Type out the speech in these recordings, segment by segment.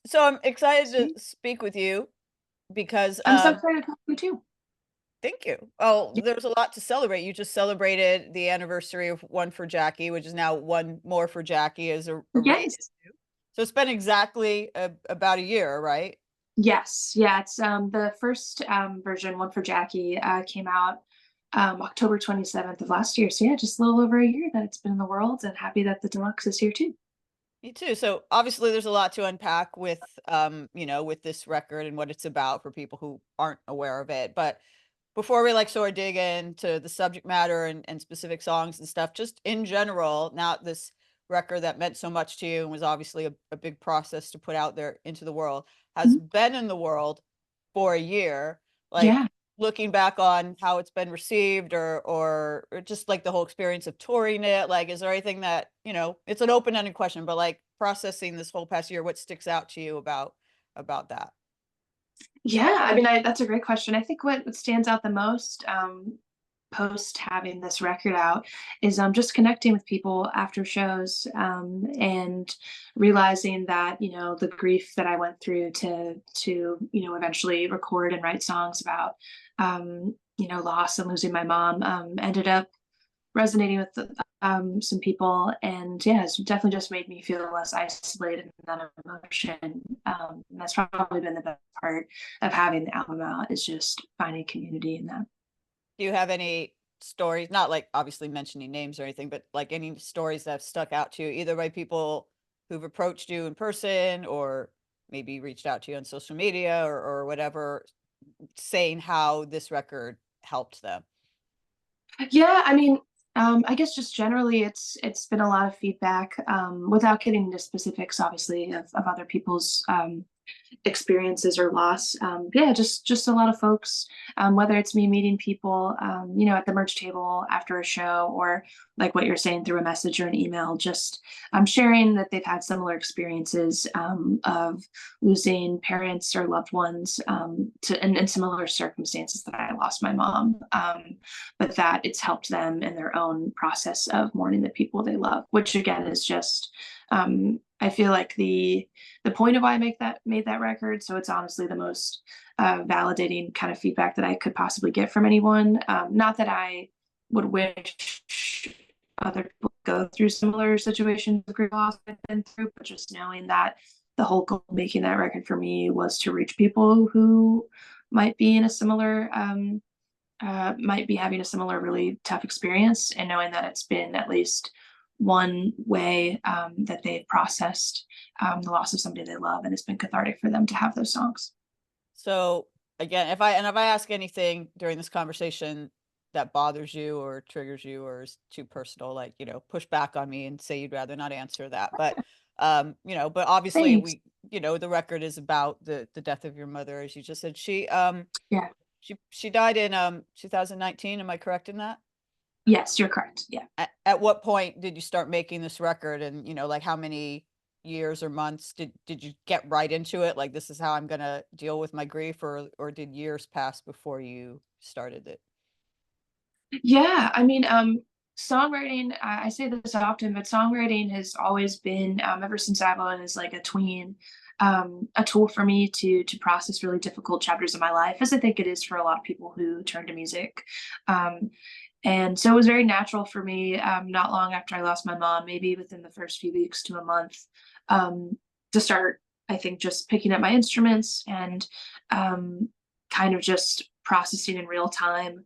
So I'm excited Sweet. to speak with you because I'm so excited to talk to you too. thank you. Oh, Yeah. there's a lot to celebrate. You just celebrated the anniversary of One for Jackie, which is now One More for Jackie as a Yes. reissue. So it's been exactly about a year, right? Yes. Yeah. It's the first version, One for Jackie, came out October 27th of last year. So yeah, just a little over a year that it's been in the world, and happy that the deluxe is here too. Me too. So obviously there's a lot to unpack with with this record and what it's about for people who aren't aware of it. But before we like sort of dig into the subject matter and specific songs and stuff, just in general, now this record that meant so much to you and was obviously a big process to put out there into the world has Mhm. been in the world for a year. Like Yeah. looking back on how it's been received or just like the whole experience of touring it, like is there anything that, it's an open-ended question, but like processing this whole past year, what sticks out to you about that? Yeah, I mean, that's a great question. I think what stands out the most, post having this record out is just connecting with people after shows, and realizing that the grief that I went through to eventually record and write songs about loss and losing my mom, ended up resonating with some people, and yeah, it's definitely just made me feel less isolated in that emotion. And that's probably been the best part of having the album out, is just finding community in that. Do you have any stories, not like obviously mentioning names or anything, but like any stories that have stuck out to you, either by people who've approached you in person or maybe reached out to you on social media or whatever, saying how this record helped them? Yeah, I mean, I guess just generally, it's been a lot of feedback, without getting into specifics, obviously, of other people's experiences or loss. Yeah, just a lot of folks, whether it's me meeting people, at the merch table after a show, or like what you're saying through a message or an email, just sharing that they've had similar experiences, of losing parents or loved ones, in similar circumstances that I lost my mom, but that it's helped them in their own process of mourning the people they love, which again is just, I feel like the point of why I made that record. So it's honestly the most validating kind of feedback that I could possibly get from anyone. Not that I would wish other people go through similar situations of grief loss I've been through, but just knowing that the whole goal of making that record for me was to reach people who might be in a similar might be having a similar really tough experience, and knowing that it's been at least one way, that they've processed, the loss of somebody they love, and it's been cathartic for them to have those songs. So again, if I ask anything during this conversation that bothers you or triggers you or is too personal, like, push back on me and say you'd rather not answer that. But obviously Thanks. the record is about the death of your mother, as you just said. Yeah. She died in 2019. Am I correct in that? Yes, you're correct. Yeah. At what point did you start making this record? And, like how many years or months did you get right into it? Like, this is how I'm gonna deal with my grief, or did years pass before you started it? Yeah, I mean, songwriting, I say this often, but songwriting has always been, ever since I was like a tween, a tool for me to process really difficult chapters of my life, as I think it is for a lot of people who turn to music. Um, and so it was very natural for me, not long after I lost my mom, maybe within the first few weeks to a month, um, to start, I think, just picking up my instruments and, kind of just processing in real time,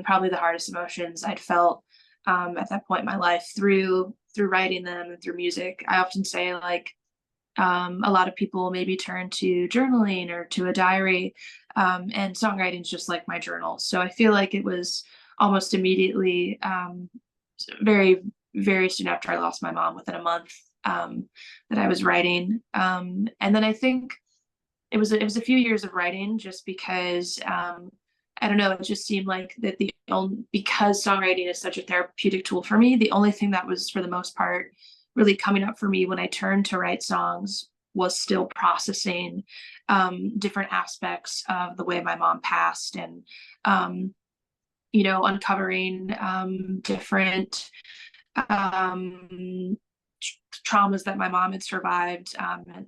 probably the hardest emotions I'd felt, at that point in my life, through writing them and through music. I often say, like, a lot of people maybe turn to journaling or to a diary, and songwriting is just like my journal. So I feel like it was almost immediately, very very soon after I lost my mom, within a month, that I was writing, and then I think it was a few years of writing, just because, I don't know, it just seemed like that the only, because songwriting is such a therapeutic tool for me, the only thing that was for the most part really coming up for me when I turned to write songs was still processing, different aspects of the way my mom passed, and, um, uncovering, different, um, traumas that my mom had survived, and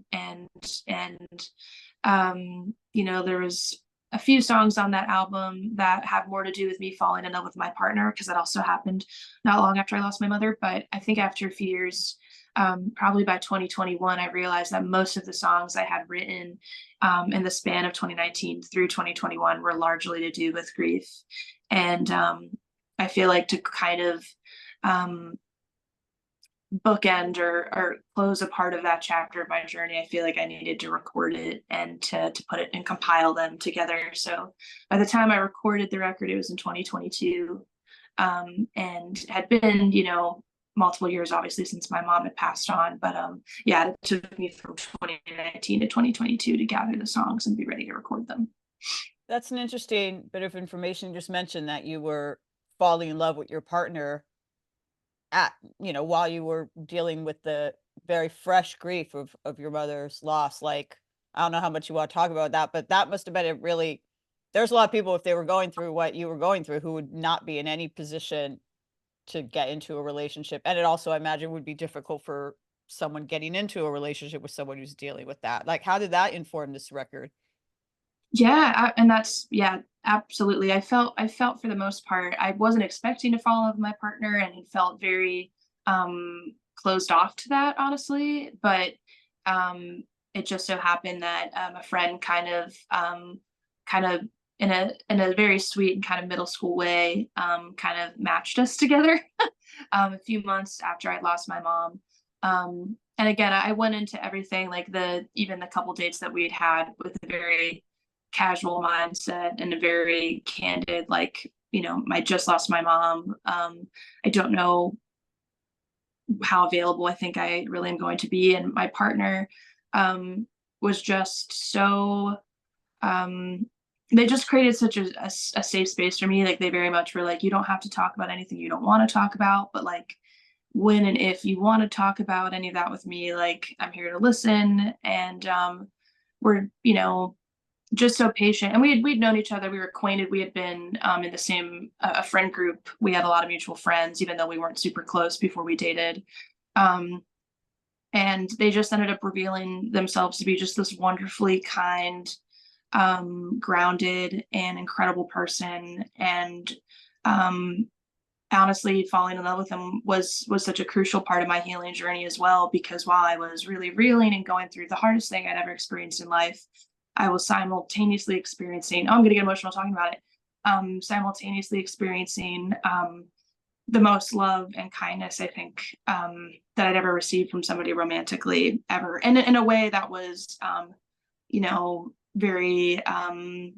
you know, there was a few songs on that album that have more to do with me falling in love with my partner, because that also happened not long after I lost my mother. But I think after a few years, probably by 2021, I realized that most of the songs I had written in the span of 2019 through 2021 were largely to do with grief. And I feel like to kind of um, bookend or close a part of that chapter of my journey, I feel like I needed to record it and to put it and compile them together. So by the time I recorded the record, it was in 2022, and had been, you know, multiple years obviously since my mom had passed on. But yeah, it took me from 2019 to 2022 to gather the songs and be ready to record them. That's an interesting bit of information. You just mentioned that you were falling in love with your partner at while you were dealing with the very fresh grief of your mother's loss. Like, I don't know how much you want to talk about that, but that must have been a really there's a lot of people, if they were going through what you were going through, who would not be in any position to get into a relationship. And it also, I imagine, would be difficult for someone getting into a relationship with someone who's dealing with that. Like, how did that inform this record? Yeah, and that's, yeah, absolutely. I felt for the most part, I wasn't expecting to fall in love with my partner, and he felt very closed off to that, honestly. But it just so happened that a friend kind of in a very sweet and kind of middle school way kind of matched us together a few months after I'd lost my mom. And again, I went into everything, like the even the couple dates that we'd had, with a very casual mindset and a very candid, like, you know, I just lost my mom. I don't know how available I think I really am going to be. And my partner was just so, um, they just created such a safe space for me. Like, they very much were like, you don't have to talk about anything you don't want to talk about, but like, when and if you want to talk about any of that with me, like, I'm here to listen. And we're, you know, just so patient. And we'd known each other. We were acquainted. We had been in the same a friend group. We had a lot of mutual friends, even though we weren't super close before we dated. Um, and they just ended up revealing themselves to be just this wonderfully kind, grounded, and incredible person. And um, honestly, falling in love with him was such a crucial part of my healing journey as well, because while I was really reeling and going through the hardest thing I'd ever experienced in life, I was simultaneously experiencing, oh, I'm gonna get emotional talking about it, simultaneously experiencing the most love and kindness, I think, that I'd ever received from somebody romantically ever. And in a way that was you know, very I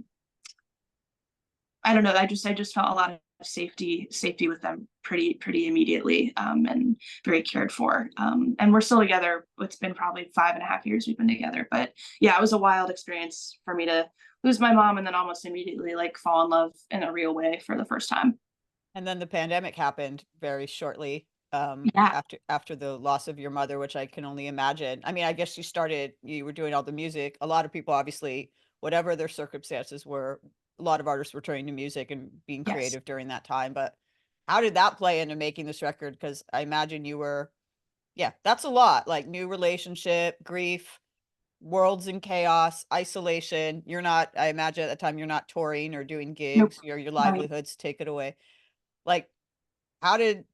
don't know. I just felt a lot of safety with them pretty immediately, and very cared for. And we're still together. It's been probably 5.5 years we've been together. But yeah, it was a wild experience for me to lose my mom and then almost immediately like fall in love in a real way for the first time. And then the pandemic happened very shortly, Yeah. after the loss of your mother, which I can only imagine. I mean, I guess you were doing all the music. A lot of people, obviously, whatever their circumstances were, a lot of artists were turning to music and being Yes. creative during that time. But how did that play into making this record? Because I imagine yeah, that's a lot. Like, new relationship, grief, worlds in chaos, isolation. You're not, I imagine at the time, you're not touring or doing Nope. gigs. Your Right. livelihoods take it away. Like, how did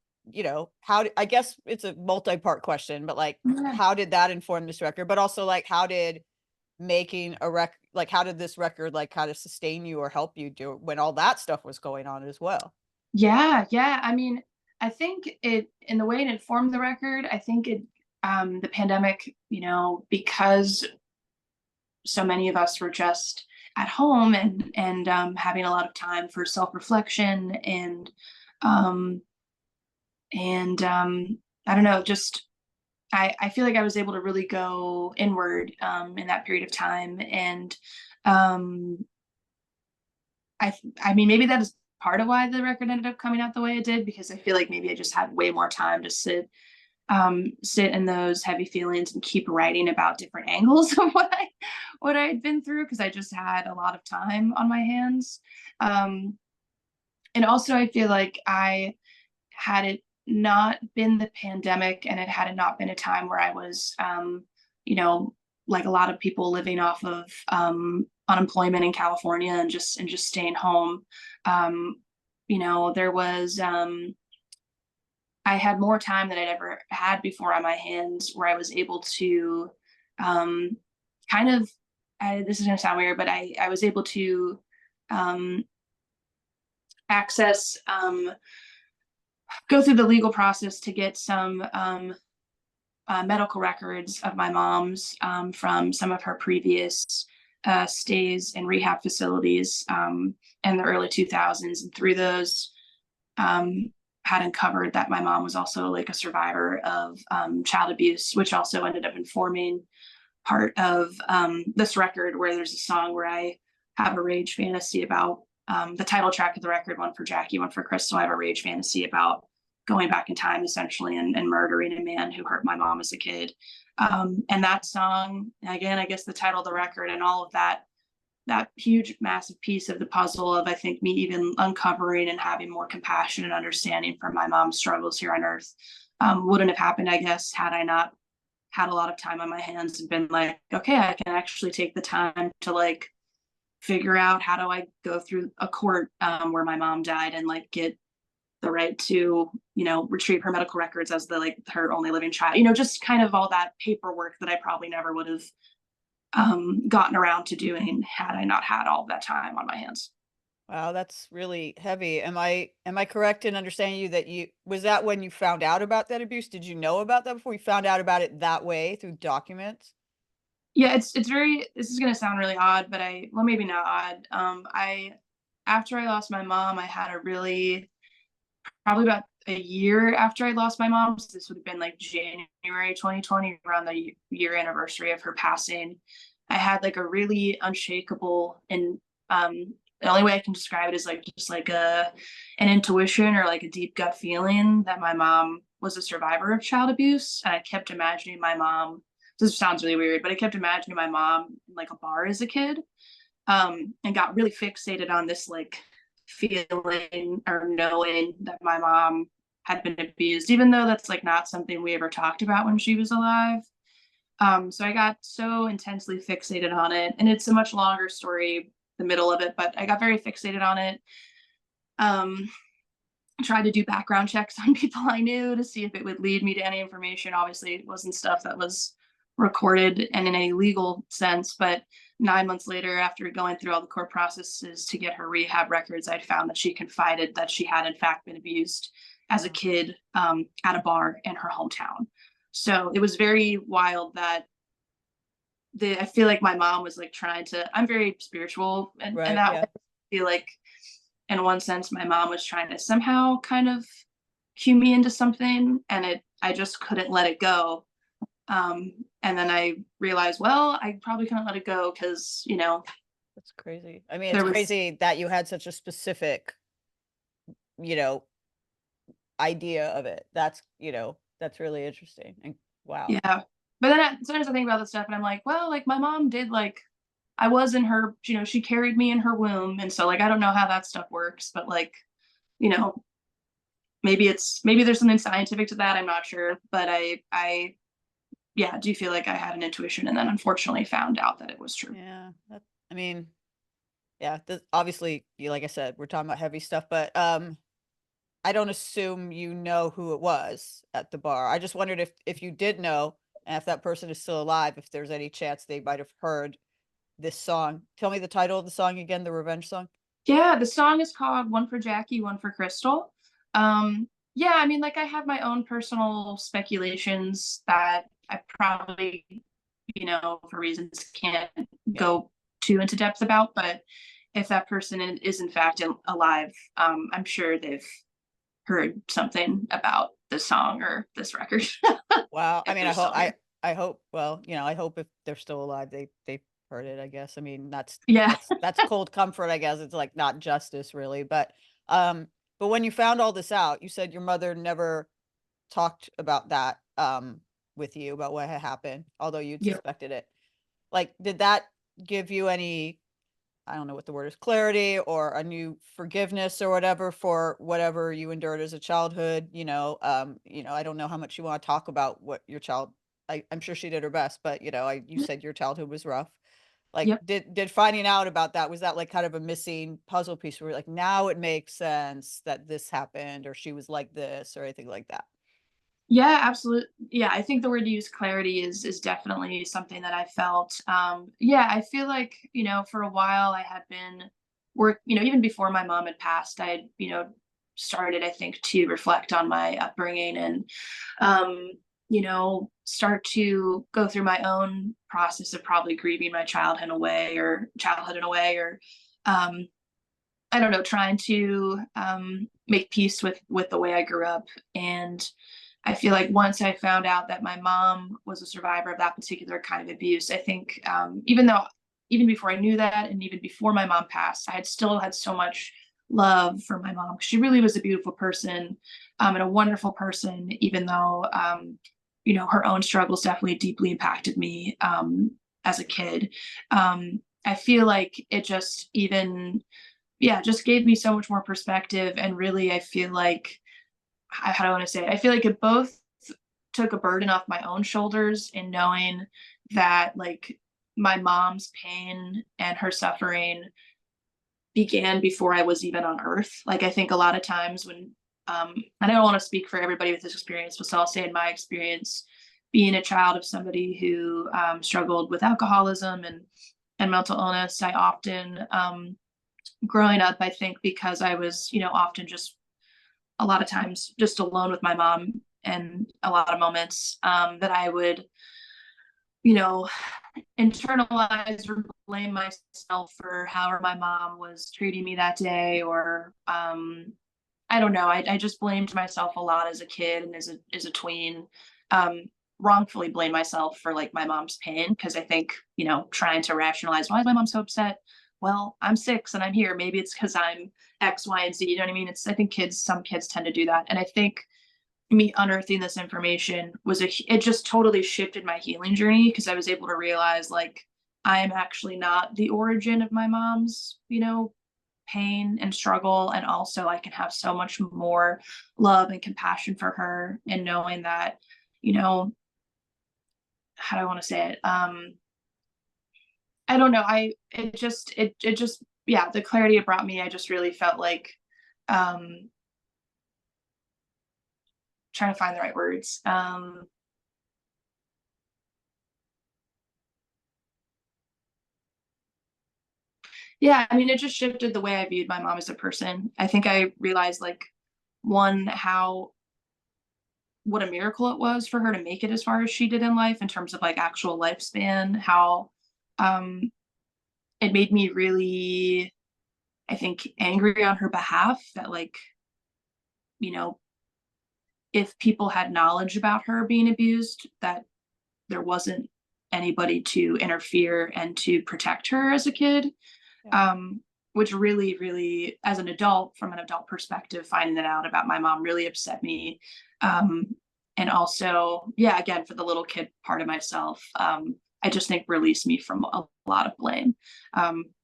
how did I guess it's a multi-part question, but, like, Yeah. how did that inform this record? But also, like, how did making a how did this record, like, kinda sustain you or help you do when all that stuff was going on as well? Yeah. Yeah. I mean, I think it, in the way it informed the record, I think it, the pandemic, you know, because so many of us were just at home and having a lot of time for self-reflection um and I don't know, just I feel like I was able to really go inward in that period of time. And um I mean, maybe that is part of why the record ended up coming out the way it did, because I feel like maybe I just had way more time to sit in those heavy feelings and keep writing about different angles of what I had been through, because I just had a lot of time on my hands. Um, and also, I feel like I had it not been the pandemic and it had not been a time where I was, you know, like a lot of people living off of unemployment in California and just staying home. Um, there was I had more time than I'd ever had before on my hands, where I was able to um, kind of. This is gonna sound weird, but I was able to um, access go through the legal process to get some medical records of my mom's from some of her previous stays in rehab facilities in the early 2000s. And through those, um, had uncovered that my mom was also like a survivor of child abuse, which also ended up informing part of this record, where there's a song where I have a rage fantasy about the title track of the record, one for Jackie, one for Crystal. I have a rage fantasy about going back in time essentially and murdering a man who hurt my mom as a kid. And that song, again, I guess the title of the record and all of that, that huge, massive piece of the puzzle of, I think, me even uncovering and having more compassion and understanding for my mom's struggles here on earth wouldn't have happened, I guess, had I not had a lot of time on my hands and been like, okay, I can actually take the time to like figure out how do I go through a court where my mom died and like get the right to, retrieve her medical records as the like her only living child, just kind of all that paperwork that I probably never would have gotten around to doing had I not had all that time on my hands. Wow, that's really heavy. Am I correct in understanding you that you was that when you found out about that abuse? Did you know about that before you found out about it that way through documents? Yeah, it's very, this is gonna sound really odd, but well, maybe not odd. I After I lost my mom, I had a really, probably about a year after I lost my mom, so this would have been like January 2020, around the year anniversary of her passing. I had like a really unshakable, and the only way I can describe it is like just like an intuition or like a deep gut feeling that my mom was a survivor of child abuse. And I kept imagining my mom. This sounds really weird, but I kept imagining my mom in like a bar as a kid, and got really fixated on this like feeling or knowing that my mom had been abused, even though that's like not something we ever talked about when she was alive. So I got so intensely fixated on it, and it's a much longer story, the middle of it, but I got very fixated on it. Um, Tried to do background checks on people I knew to see if it would lead me to any information. Obviously, it wasn't stuff that was recorded and in a legal sense, but 9 months later, after going through all the court processes to get her rehab records, I found that she confided that she had in fact been abused as a Mm. kid at a bar in her hometown. So it was very wild that I feel like my mom was like trying to, I'm very spiritual and Right, that way, yeah. I feel like in one sense my mom was trying to somehow kind of cue me into something, and I just couldn't let it go. And then I realized, well, I probably couldn't let it go because, That's crazy. I mean, it's there was, crazy that you had such a specific, you know, idea of it. That's really interesting. And wow. yeah. But then sometimes I think about this stuff and I'm like, well, like my mom did, like, I was in her, she carried me in her womb. And so, like, I don't know how that stuff works, but like, you know, maybe there's something scientific to that. I'm not sure. But yeah, do feel like I had an intuition and then unfortunately found out that it was true. Yeah. I mean, yeah, obviously, like I said, we're talking about heavy stuff, but I don't assume you know who it was at the bar. I just wondered if you did know, and if that person is still alive, if there's any chance they might have heard this song. Tell me the title of the song again, the revenge song? Yeah, the song is called One for Jackie, One for Crystal. Yeah, I mean, like I have my own personal speculations that I probably, for reasons can't Yeah. go too into depth about, but if that person is in fact alive, I'm sure they've heard something about this song or this record Wow. I if mean, they're still here. I hope, well, I hope if they're still alive, they heard it, I guess. I mean, Yeah. that's cold comfort, I guess. It's like not justice really, um but when you found all this out, you said your mother never talked about that with you about what had happened, although you'd Yeah. suspected it. Like, did that give you any I don't know what the word is, clarity or a new forgiveness or whatever for whatever you endured as a childhood, I don't know how much you want to talk about what your child I'm sure she did her best, but you Yeah. said your childhood was rough. Like, Yep. did finding out about that, was that like kind of a missing puzzle piece where you're like, now it makes sense that this happened or she was like this or anything like that? Yeah, absolutely. Yeah, I think the word you use, clarity, is definitely something that I felt. Yeah, I feel like, for a while I had been even before my mom had passed, I had, started, I think, to reflect on my upbringing and start to go through my own process of probably grieving my childhood in a way, or um I don't know, trying to make peace with the way I grew up. And I feel like once I found out that my mom was a survivor of that particular kind of abuse, I think even before I knew that, and even before my mom passed, I had still had so much love for my mom. She really was a beautiful person, and a wonderful person, even though her own struggles definitely deeply impacted me as a kid. I feel like it just even yeah, just gave me so much more perspective. And really, I feel like, how do I want to say it? I feel like it both took a burden off my own shoulders in knowing that, like, my mom's pain and her suffering began before I was even on earth. Like, I think a lot of times when, and I don't want to speak for everybody with this experience, but so I'll say in my experience, being a child of somebody who struggled with alcoholism and mental illness, I often, growing up, I think because I was, often just a lot of times just alone with my mom, and a lot of moments that I would, you know, internalize or blame myself for however my mom was treating me that day, or I don't know. I just blamed myself a lot as a kid and as a tween. Um, Wrongfully blame myself for, like, my mom's pain, because I think, trying to rationalize, why is my mom so upset? Well, I'm 6 and I'm here. Maybe it's because I'm X, Y, and Z. You know what I mean? I think some kids tend to do that. And I think me unearthing this information it just totally shifted my healing journey, because I was able to realize, like, I am actually not the origin of my mom's, pain and struggle. And also I can have so much more love and compassion for her, and knowing that, you know, how do I want to say it? I don't know. It just, yeah, the clarity it brought me, I just really felt like, um, trying to find the right words. Yeah, I mean, it just shifted the way I viewed my mom as a person. I think I realized, like, one, how what a miracle it was for her to make it as far as she did in life, in terms of, like, actual lifespan. How um it made me really, I think, angry on her behalf, that, like, you know, if people had knowledge about her being abused, that there wasn't anybody to interfere and to protect her as a kid. Yeah. Which really, really, as an adult, from an adult perspective, finding that out about my mom really upset me. Um, and also, yeah, again, for the little kid part of myself, I just think released me from a lot of blame.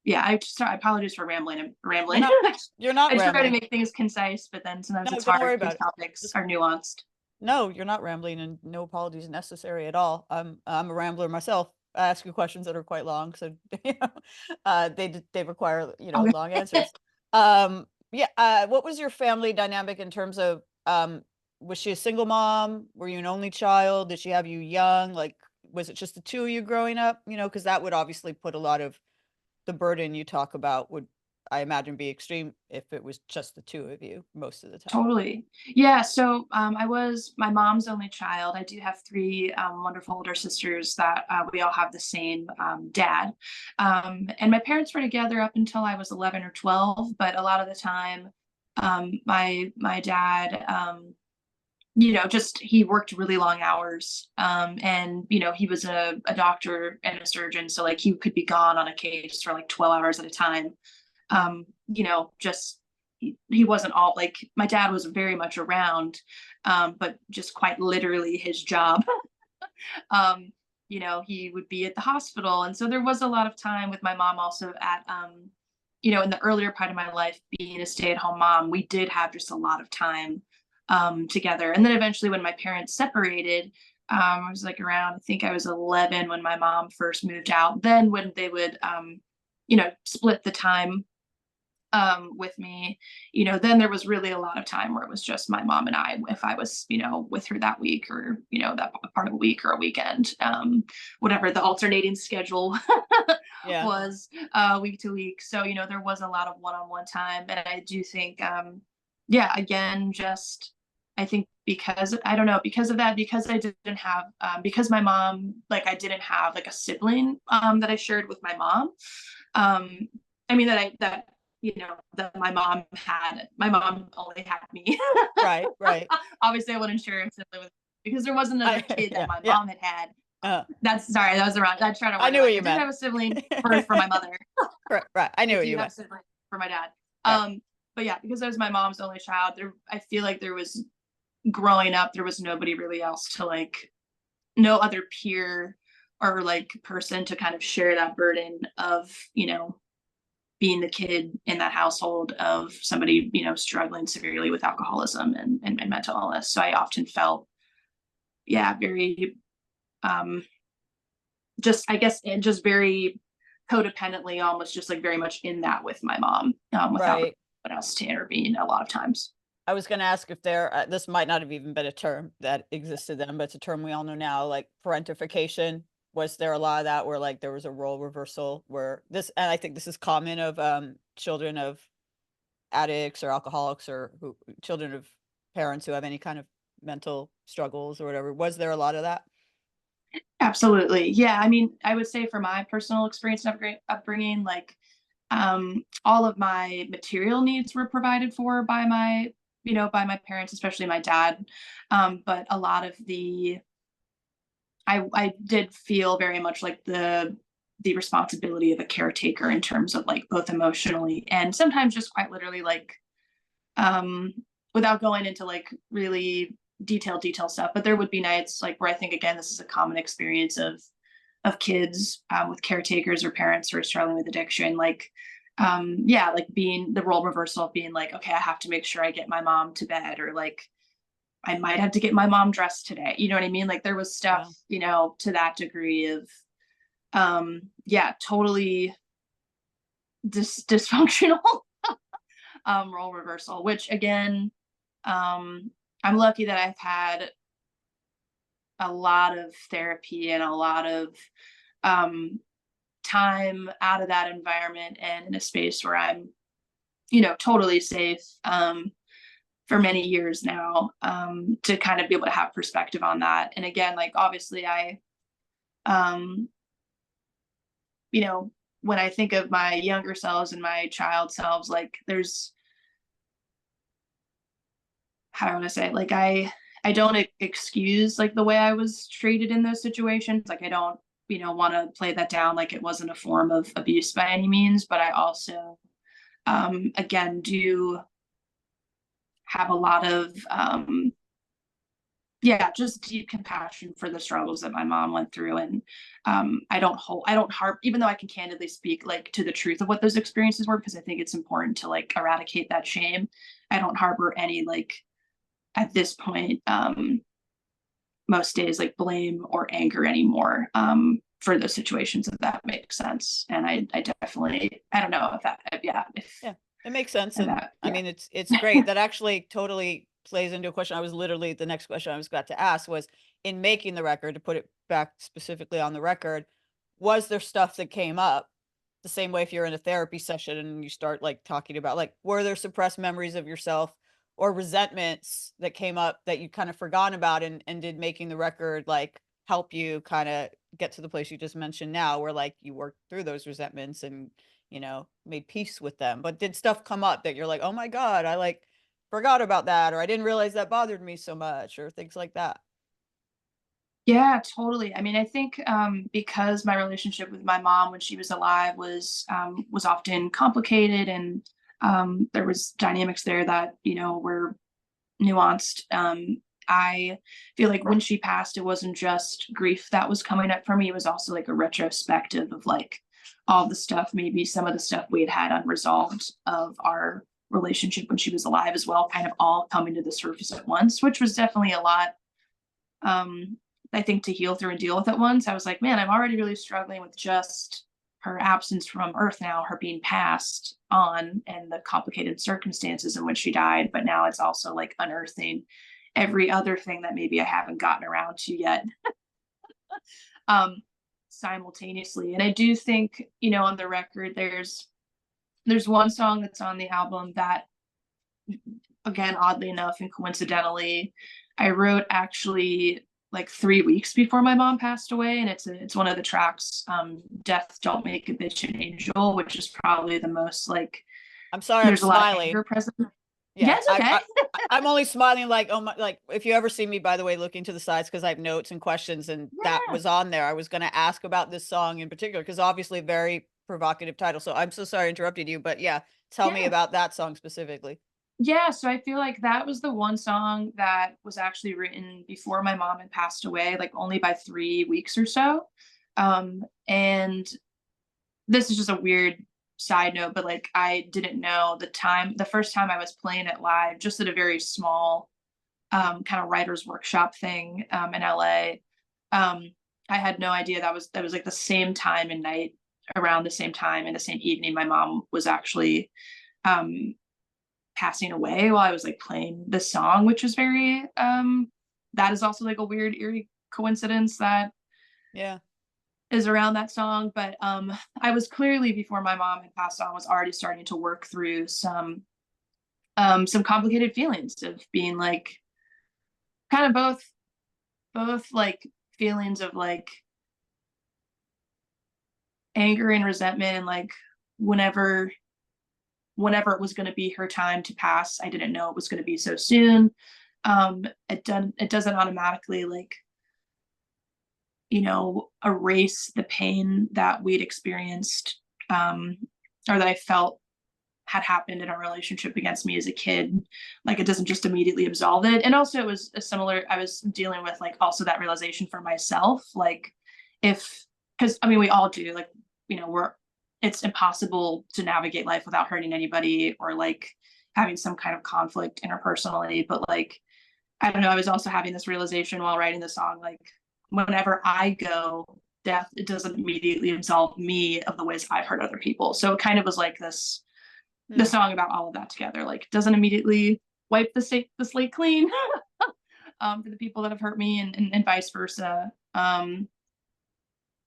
Yeah, I apologize for rambling and You're rambling. not you're not I try to rambling. make things concise, but then sometimes No, it's don't hard worry because about it. topics Just are nuanced. No, you're not rambling and no apologies necessary at all. I'm a rambler myself. I ask you questions that are quite long, so they require, Okay. long answers. Yeah, what was your family dynamic in terms of was she a single mom? Were you an only child? Did she have you young? Like, was it just the two of you growing up? Because that would obviously put a lot of the burden you talk about would, I imagine, be extreme if it was just the two of you most of the time. Totally. Yeah. So I was my mom's only child. I do have three wonderful older sisters that we all have the same dad. And my parents were together up until I was 11 or 12. But a lot of the time, my dad, just he worked really long hours. And, he was a doctor and a surgeon. So, like, he could be gone on a case for like 12 hours at a time. Just he wasn't all, like, my dad was very much around, but just quite literally his job. He would be at the hospital. And so there was a lot of time with my mom also at in the earlier part of my life, being a stay-at-home mom, we did have just a lot of time together. And then eventually, when my parents separated, I was like around, I think I was 11 when my mom first moved out. Then when they would, split the time with me, then there was really a lot of time where it was just my mom and I, if I was, with her that week, or, that part of a week or a weekend, whatever the alternating schedule Yeah. was, week to week. So, there was a lot of one-on-one time. And I do think, yeah, again, just, I think because I don't know, because of that, because I didn't have, because my mom, like I didn't have like a sibling that I shared with my mom. Um, I mean, that my mom only had me. Right, right. Obviously, I wouldn't share a sibling with, because there was another kid that Yeah, my yeah. mom had had. Uh, That's sorry, that was the wrong. I tried to I word it knew what right. I you did meant. have a sibling for my mother. Right, right. I knew I what do you have meant. siblings for my dad. Right. But yeah, because I was my mom's only child, I feel like there was, growing up, there was nobody really else to like, no other peer or like person to kind of share that burden of, being the kid in that household of somebody, struggling severely with alcoholism and mental illness. So I often felt, yeah, very, um, just, I guess, and just very codependently, almost just like very much in that with my mom, without Right. anyone else to intervene a lot of times. I was gonna ask if there this might not have even been a term that existed then, but it's a term we all know now, like parentification. Was there a lot of that where like there was a role reversal where this, and I think this is common of children of addicts or alcoholics or who children of parents who have any kind of mental struggles or whatever. Was there a lot of that? Absolutely. Yeah. I mean, I would say for my personal experience and upbringing, like, all of my material needs were provided for by my parents, especially my dad. But a lot of I did feel very much like the responsibility of a caretaker in terms of like both emotionally and sometimes just quite literally like, um without going into like really detailed stuff, but there would be nights like where I think, again, this is a common experience of kids, with caretakers or parents who are struggling with addiction, like, yeah, like being the role reversal of being like, okay, I have to make sure I get my mom to bed, or like I might have to get my mom dressed today, you know what I mean? Like there was stuff, Yeah. to that degree of, yeah, totally dysfunctional role reversal, which again, I'm lucky that I've had a lot of therapy and a lot of, um, time out of that environment and in a space where I'm, totally safe, for many years now, to kind of be able to have perspective on that. And again, like obviously um, you know, when I think of my younger selves and my child selves, like there's, how do I want to say it? Like I don't excuse like the way I was treated in those situations. Like I don't, want to play that down like it wasn't a form of abuse by any means, but I also, again, do have a lot of, yeah, just deep compassion for the struggles that my mom went through. And, I don't harp, even though I can candidly speak like to the truth of what those experiences were, because I think it's important to like eradicate that shame. I don't harbor any like, at this point, most days, like blame or anger anymore, for those situations, if that makes sense. And I definitely, I don't know if that, yeah, Yeah, it makes sense, if and that, I yeah. mean, it's great. That actually totally plays into a question I was literally the next question I was about to ask was, in making the record, to put it back specifically on the record, was there stuff that came up the same way if you're in a therapy session and you start, like, talking about, like, were there suppressed memories of yourself or resentments that came up that you kinda forgotten about, and did making the record, like, help you kinda get to the place you just mentioned now where, like, you worked through those resentments and made peace with them. But did stuff come up that you're like, "Oh my god, I, like, forgot about that," or "I didn't realize that bothered me so much," or things like that? Yeah, totally. I mean, I think, because my relationship with my mom when she was alive was often complicated, and, there was dynamics there that, were nuanced. I feel like when she passed, it wasn't just grief that was coming up for me. It was also like a retrospective of like all the stuff, maybe some of the stuff we had had unresolved of our relationship when she was alive as well, kind of all coming to the surface at once, which was definitely a lot, I think, to heal through and deal with at once. I was like, man, I'm already really struggling with just her absence from earth now, her being passed on, and the complicated circumstances in which she died. But now it's also like unearthing every other thing that maybe I haven't gotten around to yet, um, simultaneously. And I do think, on the record, there's one song that's on the album that, again, oddly enough and coincidentally, I wrote actually like 3 weeks before my mom passed away, and it's one of the tracks, "Death Don't Make a Bitch an Angel," which is probably the most like I'm sorry, I'm there's a lot of smiling. anger present. Yeah, Yeah, it's okay. I'm only smiling like, oh my, like if you ever see me, by the way, looking to the sides because I have notes and questions, and that Yeah, was on there. I was going to ask about this song in particular because obviously very provocative title. So I'm so sorry I interrupted you, but yeah, tell me yeah. about that song specifically. Yeah, so I feel like that was the one song that was actually written before my mom had passed away, like only by 3 weeks or so. And this is just a weird side note, but like I didn't know the first time I was playing it live, just at a very small kind of writers workshop thing in LA. Um, I had no idea that was like the same time and night, around the same time and the same evening my mom was actually um passing away while I was like playing this song, which is very that is also like a weird eerie coincidence that Yeah. is around that song. But I was clearly, before my mom had passed on, was already starting to work through some complicated feelings of being like kind of both like feelings of like anger and resentment, and like whenever whenever it was going to be her time to pass, I didn't know it was going to be so soon. It doesn't automatically like, erase the pain that we'd experienced, um, or that I felt had happened in our relationship against me as a kid. Like it doesn't just immediately absolve it. And also it was a similar, I was dealing with like also that realization for myself. Like if, because I mean, we all do, like, it's impossible to navigate life without hurting anybody or like having some kind of conflict interpersonally. But like, I don't know, I was also having this realization while writing the song, like whenever I go, death, it doesn't immediately absolve me of the ways I've hurt other people. So it kind of was like this, the Hmm. song about all of that together, like doesn't immediately wipe the slate clean for the people that have hurt me, and vice versa.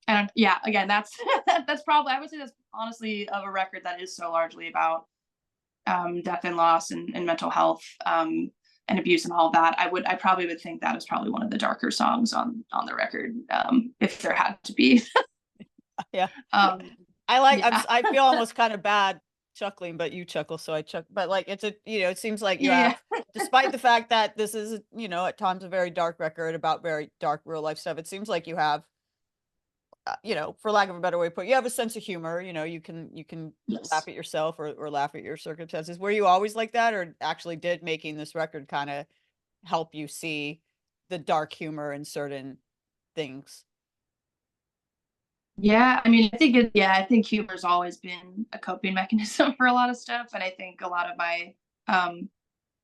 And yeah, again, that's that's probably, I would say that's honestly of a record that is so largely about death and loss, and mental health, and abuse and all of that. I probably would think that is probably one of the darker songs on the record, if there had to be. Yeah. um, yeah, I feel almost kind of bad chuckling, but you chuckle, so I chuck. But like, it seems like you yeah, have, despite the fact that this is, at times a very dark record about very dark real life stuff, it seems like you have, for lack of a better way to put it, you have a sense of humor. You can laugh yes. at yourself or laugh at your circumstances. Were you always like that, or actually did making this record kind of help you see the dark humor in certain things? Yeah, I mean, I think humor's always been a coping mechanism for a lot of stuff, and I think a lot of my, um,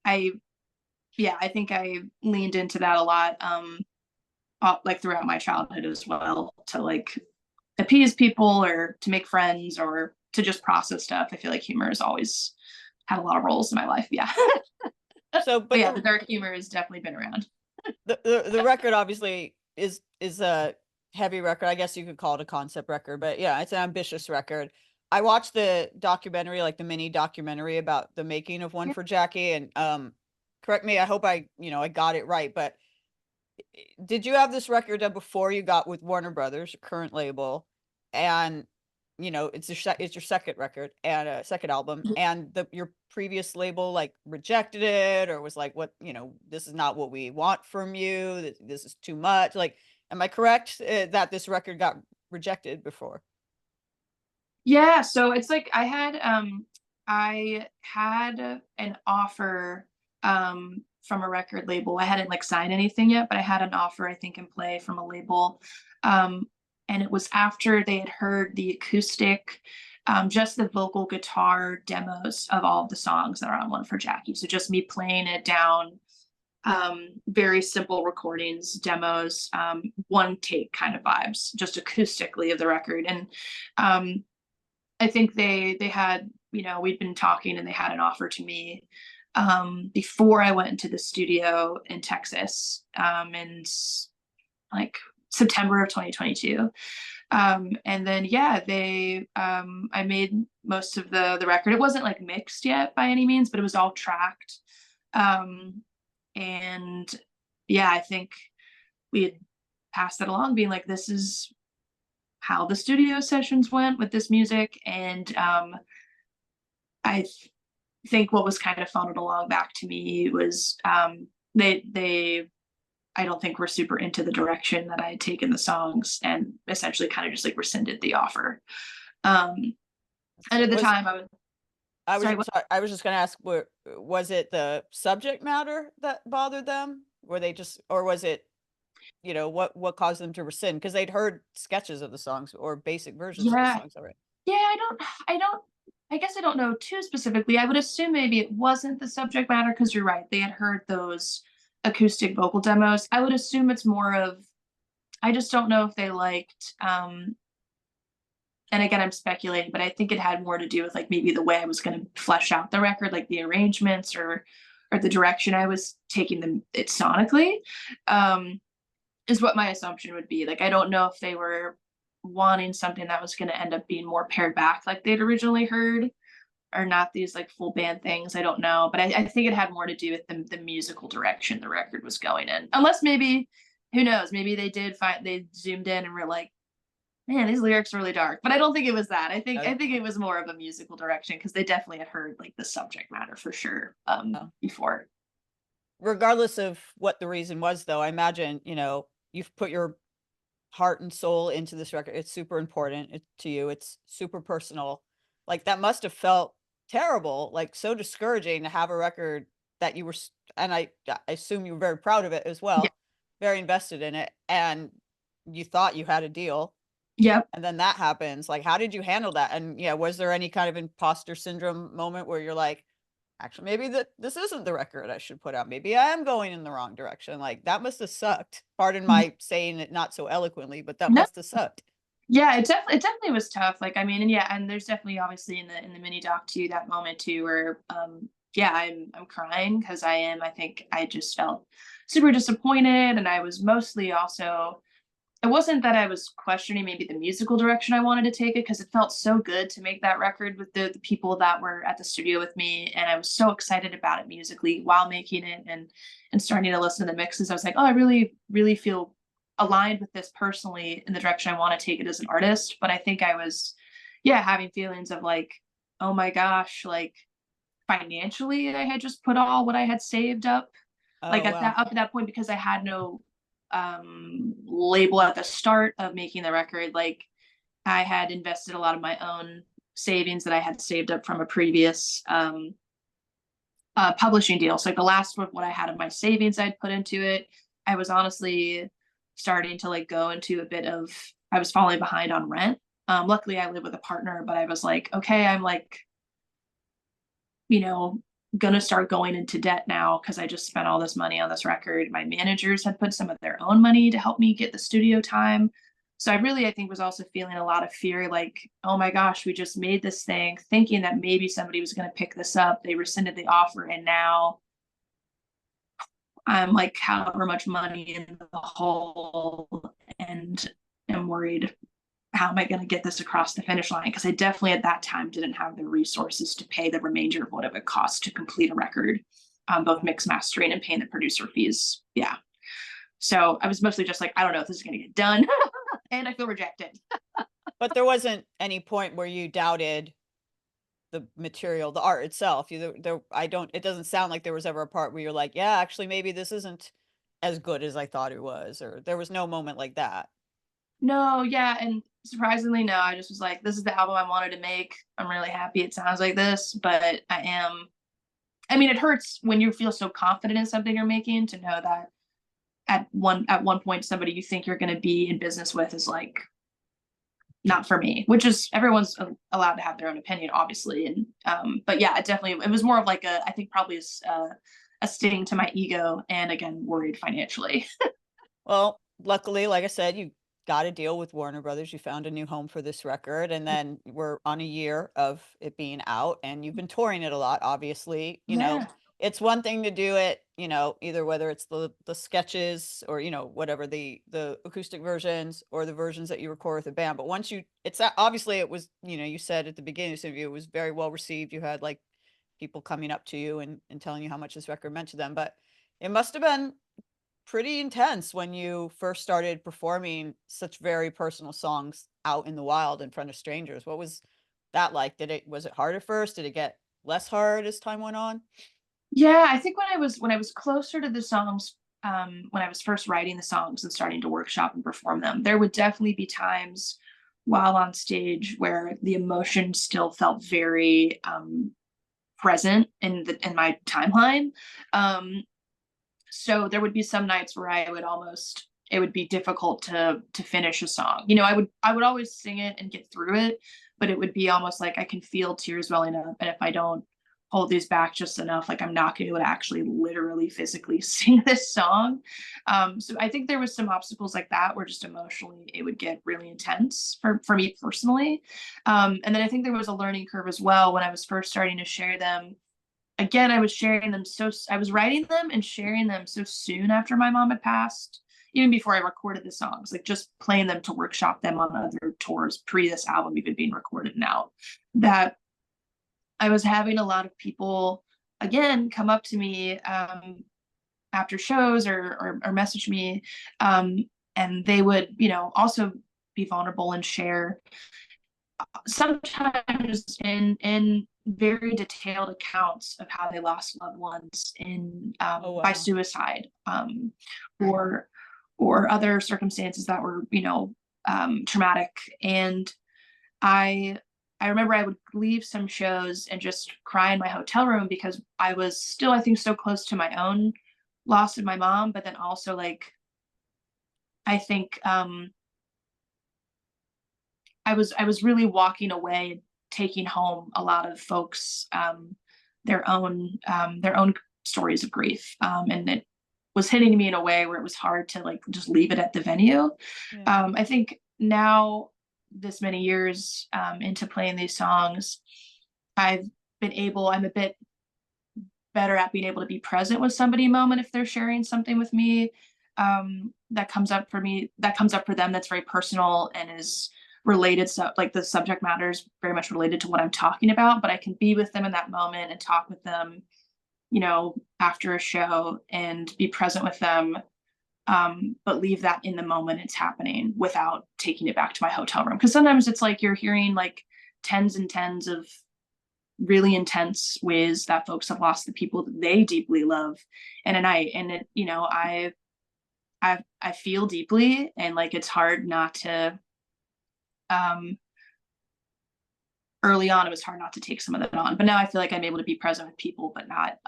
I, yeah, I think I leaned into that a lot, like throughout my childhood as well, to like appease people or to make friends or to just process stuff. I feel like humor has always had a lot of roles in my life. Yeah, So, but but yeah, the dark humor has definitely been around. the record obviously is a heavy record. I guess you could call it a concept record, but yeah, it's an ambitious record. I watched the documentary, like the mini documentary about the making of One Yeah. for Jackie, and correct me, I hope I got it right, but did you have this record done before you got with Warner Brothers, your current label? And it's your second record and second album, and your previous label like rejected it or was like, what, this is not what we want from you. This is too much. Like, am I correct that this record got rejected before? Yeah, so it's like I had an offer from a record label. I hadn't like signed anything yet, but I had an offer, I think, in play from a label. Um And it was after they had heard the acoustic, just the vocal guitar demos of all of the songs that are on One for Jackie. So just me playing it down, very simple recordings, demos, one take kind of vibes, just acoustically of the record. And I think they had, you know, we'd been talking and they had an offer to me before I went into the studio in Texas in like September of 2022. And then yeah, they I made most of the record. It wasn't like mixed yet by any means, but it was all tracked. And yeah, I think we had passed that along, being like, this is how the studio sessions went with this music. And I think what was kind of funneled along back to me was they I don't think were super into the direction that I had taken the songs, and essentially kind of just like rescinded the offer. And at the Was time sorry, what? sorry, I was just gonna ask, was it the subject matter that bothered them? Were they just, or was it, you know, what caused them to rescind? Because they'd heard sketches of the songs or basic versions of the Yeah, songs already. yeah, I guess I don't know too specifically. I would assume maybe it wasn't the subject matter, because you're right. They had heard those acoustic vocal demos. I would assume it's more of, I just don't know if they liked, and again, I'm speculating, but I think it had more to do with like maybe the way I was going to flesh out the record, like the arrangements or the direction I was taking them it sonically, is what my assumption would be. Like, I don't know if they were wanting something that was going to end up being more pared back like they'd originally heard, or not these like full band things. I don't know, but I think it had more to do with the musical direction the record was going in. Unless maybe, who knows, maybe they zoomed in and were like, man, these lyrics are really dark. But I don't think it was that. Uh, I think it was more of a musical direction, because they definitely had heard like the subject matter for sure oh. before. Regardless of what the reason was, though, I imagine, you know, you've put your heart and soul into this record. It's super important to you. It's super personal. Like, that must have felt terrible, like so discouraging to have a record that you were, and I assume you were very proud of it as Yeah. well, very invested in it, and you thought you had a deal, Yep. and then that happens. Like, how did you handle that? And yeah, was there any kind of imposter syndrome moment where you're like, actually, maybe that this isn't the record I should put out. Maybe I am going in the wrong direction. Like, that must have sucked. Pardon my saying it not so eloquently, but that No. must have sucked. Yeah, it definitely was tough. Like, I mean, and yeah, and there's definitely obviously in the mini doc too, that moment too where yeah, I'm crying, because I think I just felt super disappointed. And I was mostly also, it wasn't that I was questioning maybe the musical direction I wanted to take it, because it felt so good to make that record with the people that were at the studio with me, and I was so excited about it musically while making it, and starting to listen to the mixes. I was like, oh, I really feel aligned with this personally in the direction I want to take it as an artist. But I think I was, yeah, having feelings of like, oh my gosh, like financially I had just put all what I had saved up, like Oh, at wow. that up at that point, because I had no label at the start of making the record. Like, I had invested a lot of my own savings that I had saved up from a previous publishing deal. So like the last of what I had of my savings I'd put into it. I was honestly starting to like go into a bit of, I was falling behind on rent. Luckily I live with a partner, but I was like, okay, I'm like, you know, gonna start going into debt now, because I just spent all this money on this record. My managers had put some of their own money to help me get the studio time. So I really, I think, was also feeling a lot of fear, like, oh my gosh, we just made this thing thinking that maybe somebody was going to pick this up. They rescinded the offer, and now I'm like however much money in the hole, and am worried, how am I going to get this across the finish line? Because I definitely at that time didn't have the resources to pay the remainder of what it would cost to complete a record, both mix mastering and paying the producer fees. Yeah. So I was mostly just like, I don't know if this is going to get done. And I feel rejected. But there wasn't any point where you doubted the material, the art itself. I don't, it doesn't sound like there was ever a part where you're like, yeah, actually, maybe this isn't as good as I thought it was, or there was no moment like that. No, yeah. And surprisingly, no, I just was like, this is the album I wanted to make. I'm really happy it sounds like this, but I mean, it hurts when you feel so confident in something you're making, to know that at one point somebody you think you're going to be in business with is like not for me, which is everyone's allowed to have their own opinion, obviously. And but yeah, it was more of like I think probably a sting to my ego, and again, worried financially. Well, luckily, like I said, you got a deal with Warner Brothers. You found a new home for this record, and then we're on a year of it being out, and you've been touring it a lot, obviously. Yeah. It's one thing to do it, either whether it's the sketches or, whatever the acoustic versions or the versions that you record with a band. But once obviously it was, you said at the beginning of this interview, it was very well received. You had like people coming up to you and telling you how much this record meant to them. But it must have been pretty intense when you first started performing such very personal songs out in the wild in front of strangers. What was that like? Was it hard at first? Did it get less hard as time went on? Yeah, I think when I was closer to the songs, when I was first writing the songs and starting to workshop and perform them, there would definitely be times while on stage where the emotion still felt very present in my timeline. Um, so there would be some nights where it would be difficult to finish a song. I would always sing it and get through it, but it would be almost like I can feel tears welling up, and if I don't hold these back just enough, like I'm not going to be able to actually literally physically sing this song. So I think there was some obstacles like that where just emotionally it would get really intense for me personally. And then I think there was a learning curve as well when I was first starting to share them. Again, I was writing them and sharing them so soon after my mom had passed, even before I recorded the songs, like just playing them to workshop them on other tours pre this album even being recorded and out, that I was having a lot of people again come up to me after shows or message me, and they would also be vulnerable and share sometimes in very detailed accounts of how they lost loved ones in Oh, by wow. suicide, or other circumstances that were traumatic. And I I remember I would leave some shows and just cry in my hotel room because I was still, I think, so close to my own loss of my mom, but then also like I think I was really walking away, taking home a lot of folks their own stories of grief, and it was hitting me in a way where it was hard to like just leave it at the venue. Yeah. I think now, this many years into playing these songs, I'm a bit better at being able to be present with somebody a moment if they're sharing something with me that comes up for me, that comes up for them, that's very personal and is related. So like the subject matter is very much related to what I'm talking about, but I can be with them in that moment and talk with them, after a show and be present with them, but leave that in the moment it's happening without taking it back to my hotel room. Because sometimes it's like you're hearing like tens and tens of really intense ways that folks have lost the people that they deeply love in a night, and I feel deeply, and like it's hard not to. Um, Early on, it was hard not to take some of that on, but now I feel like I'm able to be present with people, but not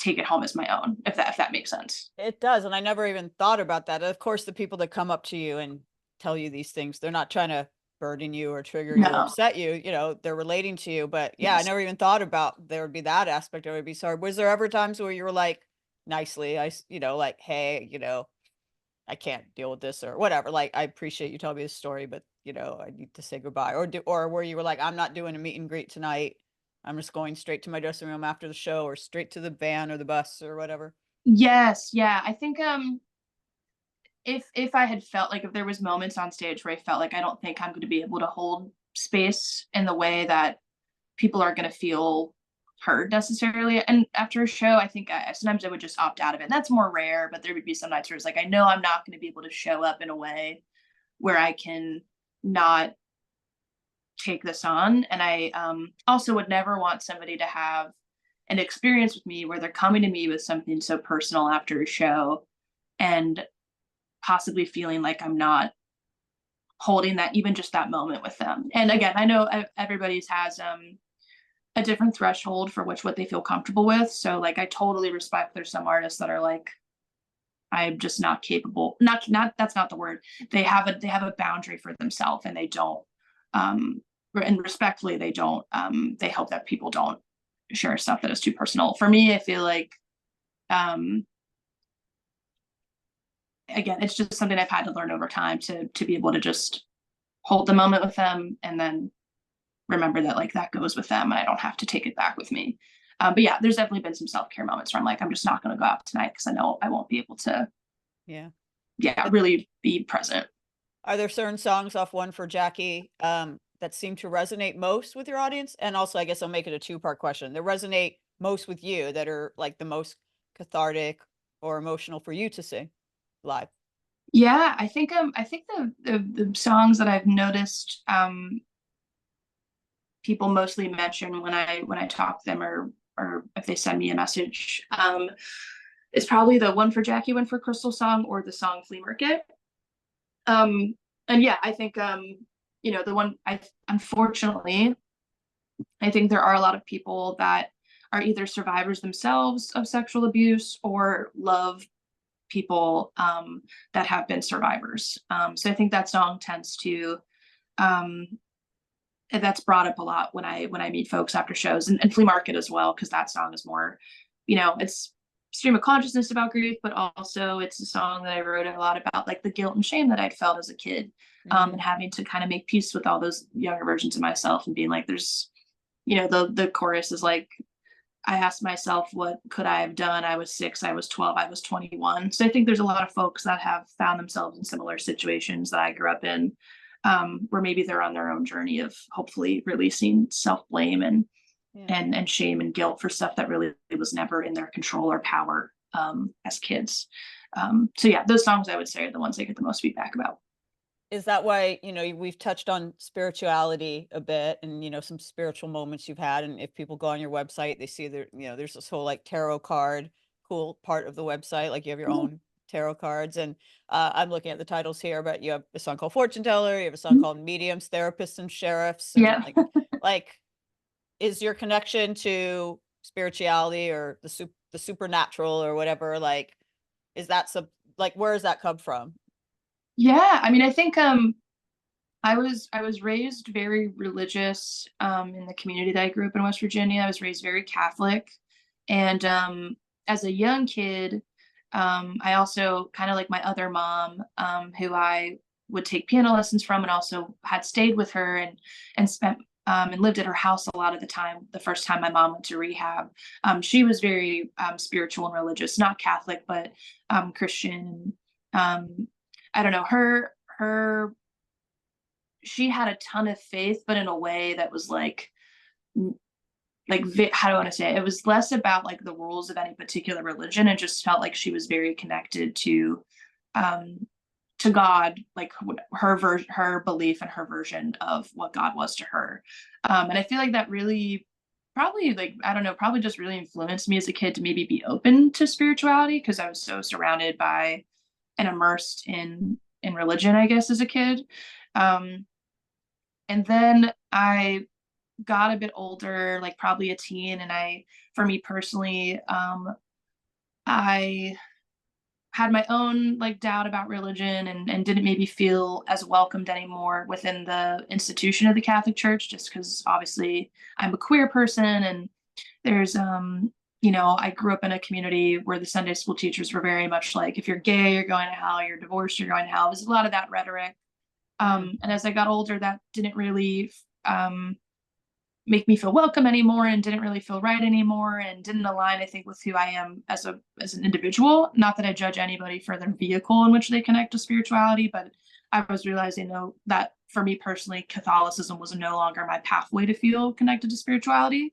take it home as my own. If that makes sense. It does, and I never even thought about that. Of course, the people that come up to you and tell you these things, they're not trying to burden you or trigger you or No. upset you, they're relating to you. But yeah, I Yes. never even thought about there would be that aspect. I would be sorry. Was there ever times where you were like nicely, like, hey, I can't deal with this or whatever. Like, I appreciate you telling me this story, but I need to say goodbye. Or where you were like, I'm not doing a meet and greet tonight. I'm just going straight to my dressing room after the show or straight to the van or the bus or whatever. Yes. Yeah. I think if I had felt like, if there was moments on stage where I felt like I don't think I'm going to be able to hold space in the way that people are going to feel heard necessarily, and after a show, I think sometimes I would just opt out of it. And that's more rare, but there would be some nights where it's like I know I'm not going to be able to show up in a way where I can not take this on. And I also would never want somebody to have an experience with me where they're coming to me with something so personal after a show and possibly feeling like I'm not holding that, even just that moment with them. And again, I know everybody's has a different threshold for what they feel comfortable with. So like I totally respect there's some artists that are like, I'm just not capable. Not that's not the word. They have a boundary for themselves and they don't and respectfully, they don't, they hope that people don't share stuff that is too personal. For me, I feel like, um, again, it's just something I've had to learn over time to be able to just hold the moment with them and then remember that like that goes with them and I don't have to take it back with me. But yeah, there's definitely been some self-care moments where I'm like, I'm just not going to go out tonight because I know I won't be able to, Yeah. yeah, really be present. Are there certain songs off One for Jackie, that seem to resonate most with your audience? And also, I guess I'll make it a two-part question. That resonate most with you, that are like the most cathartic or emotional for you to sing live? Yeah, I think the songs that I've noticed people mostly mention when I talk to them or if they send me a message is probably the One for Jackie, One for Crystal song or the song Flea Market. Um and yeah, I think you know, the one I unfortunately I think there are a lot of people that are either survivors themselves of sexual abuse or love people that have been survivors. So I think that song tends to um, that's brought up a lot when I meet folks after shows and Flea Market as well, because that song is more, you know, it's stream of consciousness about grief, but also it's a song that I wrote a lot about like the guilt and shame that I'd felt as a kid, Mm, and having to kind of make peace with all those younger versions of myself and being like, there's, you know, the chorus is like, I asked myself, what could I have done? I was 6, I was 12, I was 21. So I think there's a lot of folks that have found themselves in similar situations that I grew up in, where maybe they're on their own journey of hopefully releasing self-blame yeah. and shame and guilt for stuff that really was never in their control or power as kids. So yeah, those songs I would say are the ones I get the most feedback about. Is that why, we've touched on spirituality a bit and, some spiritual moments you've had. And if people go on your website, they see there, there's this whole like tarot card, cool part of the website. Like you have your own tarot cards. And I'm looking at the titles here, but you have a song called Fortune Teller, you have a song called Mediums, Therapists, and Sheriffs. And Yeah. like, is your connection to spirituality or the supernatural or whatever, like, is that like, where does that come from? Yeah. I mean, I think I was raised very religious in the community that I grew up in West Virginia. I was raised very Catholic, and as a young kid, I also kind of like my other mom, who I would take piano lessons from, and also had stayed with her and spent and lived at her house a lot of the time. The first time my mom went to rehab, she was very spiritual and religious, not Catholic, but Christian. I don't know her she had a ton of faith, but in a way that was like how do I want to say it? It was less about like the rules of any particular religion. It just felt like she was very connected um to God, like her belief and her version of what God was to her. And I feel like that really probably like I don't know, probably just really influenced me as a kid to maybe be open to spirituality because I was so surrounded by and immersed in religion, I guess, as a kid. Um, and then I got a bit older, like probably a teen, and for me personally, I had my own like doubt about religion and didn't maybe feel as welcomed anymore within the institution of the Catholic Church, just because obviously I'm a queer person and there's you know, I grew up in a community where the Sunday school teachers were very much like, if you're gay, you're going to hell, you're divorced, you're going to hell. There's a lot of that rhetoric. Mm, And as I got older, that didn't really make me feel welcome anymore and didn't really feel right anymore and didn't align, I think, with who I am as an individual. Not that I judge anybody for their vehicle in which they connect to spirituality, but I was realizing though that for me personally, Catholicism was no longer my pathway to feel connected to spirituality.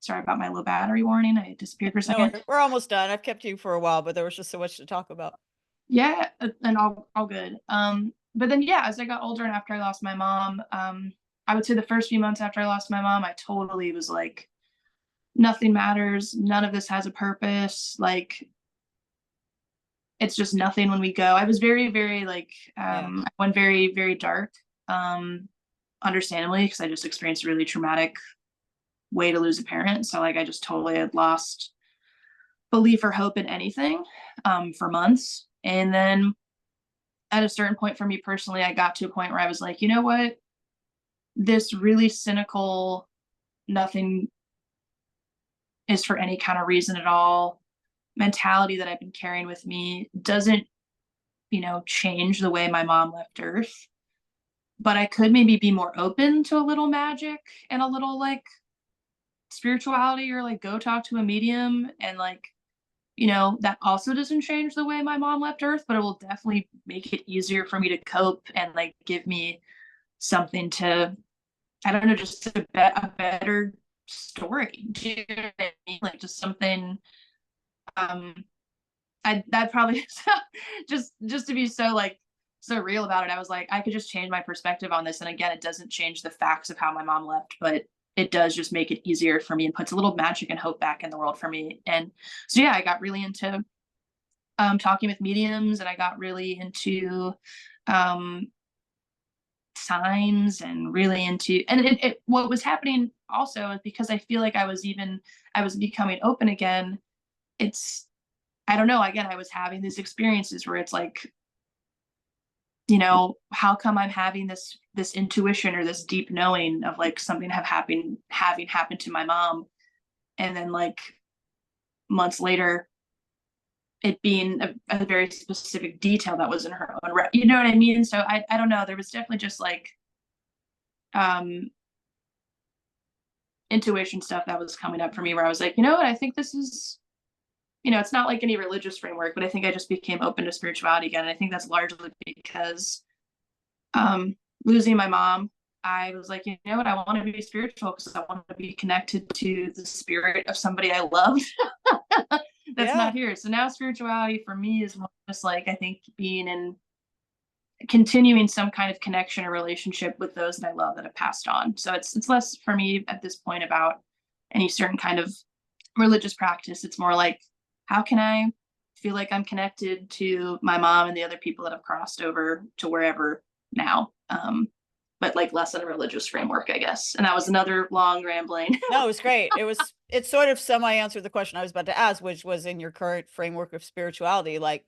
Sorry about my low battery warning. I disappeared for a no, second. we're almost done. I've kept you for a while, but there was just so much to talk about. Yeah, and all good. But then yeah, as I got older and after I lost my mom, I would say the first few months after I lost my mom, I totally was like, nothing matters. None of this has a purpose. Like it's just nothing when we go. I was very, very like Yeah. I went very, very dark. Understandably, because I just experienced a really traumatic way to lose a parent. So like I just totally had lost belief or hope in anything for months. And then at a certain point for me personally, I got to a point where I was like, you know what? this really cynical, nothing is for any kind of reason at all mentality that I've been carrying with me doesn't, change the way my mom left Earth. But I could maybe be more open to a little magic and a little like spirituality, or like go talk to a medium, and like, that also doesn't change the way my mom left Earth, but it will definitely make it easier for me to cope and like give me something to, I don't know, just a better story. Do you know what I mean? Like just something, um that probably just to be so like so real about it. I was like, I could just change my perspective on this. And again, it doesn't change the facts of how my mom left, but it does just make it easier for me and puts a little magic and hope back in the world for me. And so yeah, I got really into talking with mediums, and I got really into um signs, and really into, and what was happening also is because I feel like I was becoming open again. It's, I don't know, again, I was having these experiences where it's like, how come I'm having this intuition or this deep knowing of like something having happened to my mom, and then like months later it being a very specific detail that was in her own you know what I mean? So I don't know, there was definitely just like um intuition stuff that was coming up for me, where I was like, you know what, I think this is, it's not like any religious framework, but I think I just became open to spirituality again. And I think that's largely because losing my mom, I was like, you know what, I want to be spiritual because I want to be connected to the spirit of somebody I loved that's Yeah. not here. So now spirituality for me is more just like, I think, being in continuing some kind of connection or relationship with those that I love that have passed on. So it's less for me at this point about any certain kind of religious practice. It's more like, how can I feel like I'm connected to my mom and the other people that have crossed over to wherever now? But like less in a religious framework, I guess. And that was another long rambling. No, it was great. It sort of semi answered the question I was about to ask, which was, in your current framework of spirituality, like,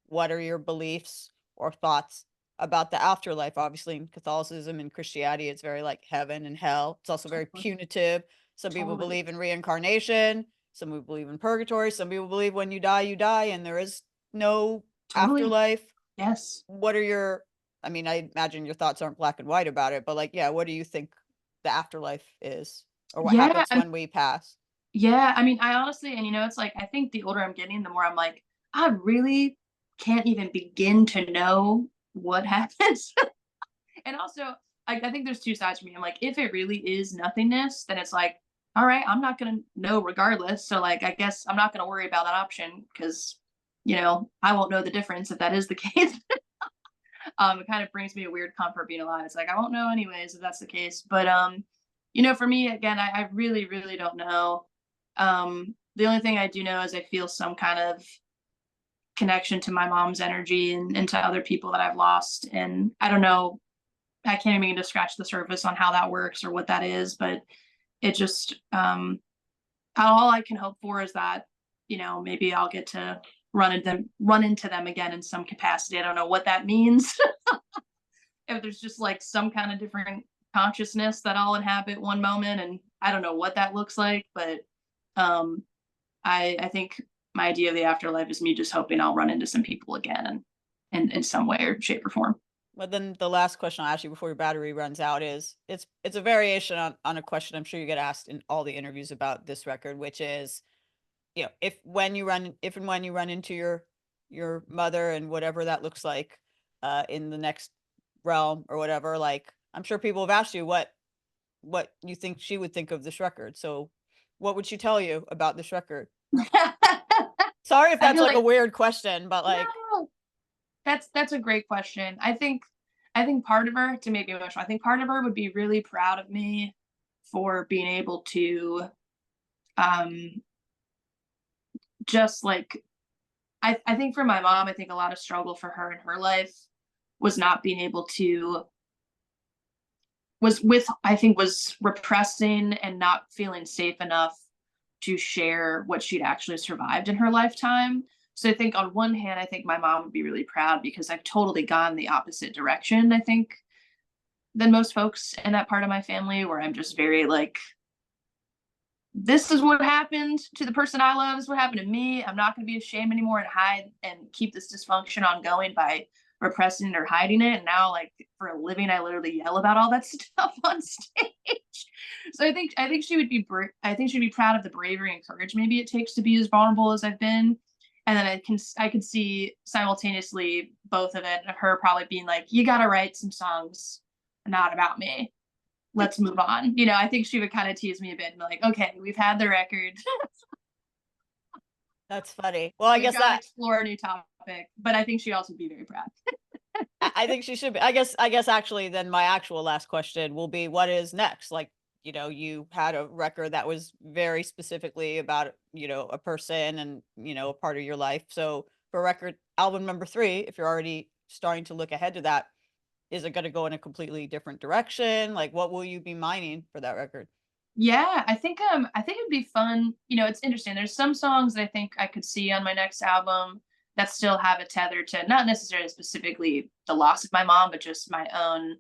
what are your beliefs or thoughts about the afterlife? Obviously, in Catholicism and Christianity, it's very like heaven and hell. It's also very Totally. punitive. Some people Totally. believe in reincarnation. Some people believe in purgatory. Some people believe when you die, and there is no Totally. afterlife. Yes. What are your, I mean, I imagine your thoughts aren't black and white about it, but like, yeah, what do you think the afterlife is, or what Yeah. happens when we pass? Yeah. I mean, I honestly, and it's like, I think the older I'm getting, the more I'm like, I really can't even begin to know what happens. And also, I think there's two sides for me. I'm like, if it really is nothingness, then it's like, all right, I'm not gonna know regardless. So like, I guess I'm not gonna worry about that option because, I won't know the difference if that is the case. It kind of brings me a weird comfort being alive. It's like I won't know anyways if that's the case. But for me again, I really, really don't know. The only thing I do know is I feel some kind of connection to my mom's energy, and to other people that I've lost. And I don't know, I can't even begin to scratch the surface on how that works or what that is, but it just all I can hope for is that, maybe I'll get to run into them again in some capacity. I don't know what that means. If there's just like some kind of different consciousness that I'll inhabit one moment, and I don't know what that looks like, but um I think my idea of the afterlife is me just hoping I'll run into some people again, and in some way or shape or form. But then the last question I'll ask you before your battery runs out is, it's a variation on a question I'm sure you get asked in all the interviews about this record, which is, if and when you run into your mother and whatever that looks like, in the next realm or whatever, like, I'm sure people have asked you what you think she would think of this record. So what would she tell you about this record? Sorry if I that's feel like a like, weird question, but like, no, that's a great question. I think part of her, to make me emotional, I think part of her would be really proud of me for being able to um just like, I think for my mom, I think a lot of struggle for her in her life was not being able to, was repressing and not feeling safe enough to share what she'd actually survived in her lifetime. So I think on one hand, I think my mom would be really proud because I've totally gone the opposite direction, I think, than most folks in that part of my family, where I'm just very like, this is what happened to the person I love. This is what happened to me. I'm not going to be ashamed anymore and hide and keep this dysfunction ongoing by repressing it or hiding it. And now, like for a living, I literally yell about all that stuff on stage. So I think she would be I think she'd be proud of the bravery and courage maybe it takes to be as vulnerable as I've been. And then I could see simultaneously both of it, her probably being like, "You got to write some songs not about me. Let's move on." I think she would kind of tease me a bit and be like, "Okay, we've had the record. That's funny. Well, I We've guess got to that explore a new topic." But I think she'd also be very proud. I think she should be. I guess actually then my actual last question will be what is next? Like, you had a record that was very specifically about, a person and, a part of your life. So for record album number 3, if you're already starting to look ahead to that, is it going to go in a completely different direction? Like what will you be mining for that record? Yeah, I think it'd be fun. It's interesting. There's some songs that I think I could see on my next album that still have a tether to not necessarily specifically the loss of my mom, but just my own.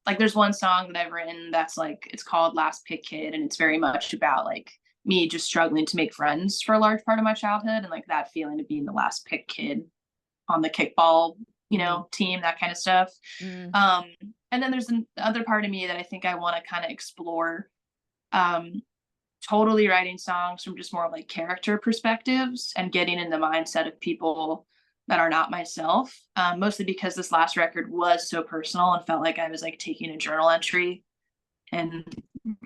Like there's one song that I've written that's like it's called Last Pick Kid, and it's very much about like me just struggling to make friends for a large part of my childhood and like that feeling of being the last pick kid on the kickball, Mm, team, that kind of stuff. mm, Um, and then there's another part of me that I think I want to kind of explore, um, totally writing songs from just more like character perspectives and getting in the mindset of people that are not myself. Mostly because this last record was so personal and felt like I was like taking a journal entry and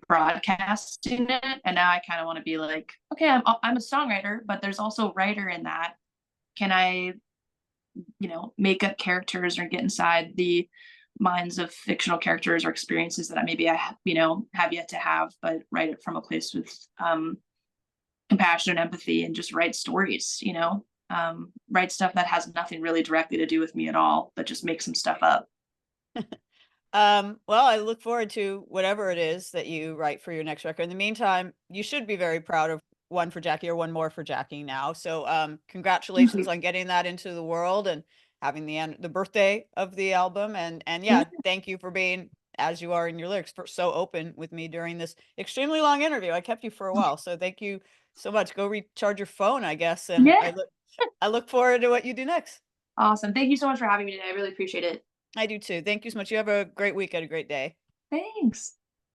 broadcasting it. And now I kind of want to be like, okay, I'm a songwriter, but there's also writer in that. Can I, make up characters or get inside the minds of fictional characters or experiences that have yet to have, but write it from a place with compassion and empathy and just write stories, write stuff that has nothing really directly to do with me at all, but just make some stuff up. well, I look forward to whatever it is that you write for your next record. In the meantime, you should be very proud of One for Jackie or One More for Jackie now. So, Thank congratulations you. on getting that into the world and having the birthday of the album. And Yeah. yeah, thank you for being as you are in your lyrics for so open with me during this extremely long interview. I kept you for a while, so thank you so much. Go recharge your phone, I guess, and Yeah. I look forward to what you do next. Awesome. Thank you so much for having me today. I really appreciate it. I do too. Thank you so much. You have a great week and a great day. Thanks.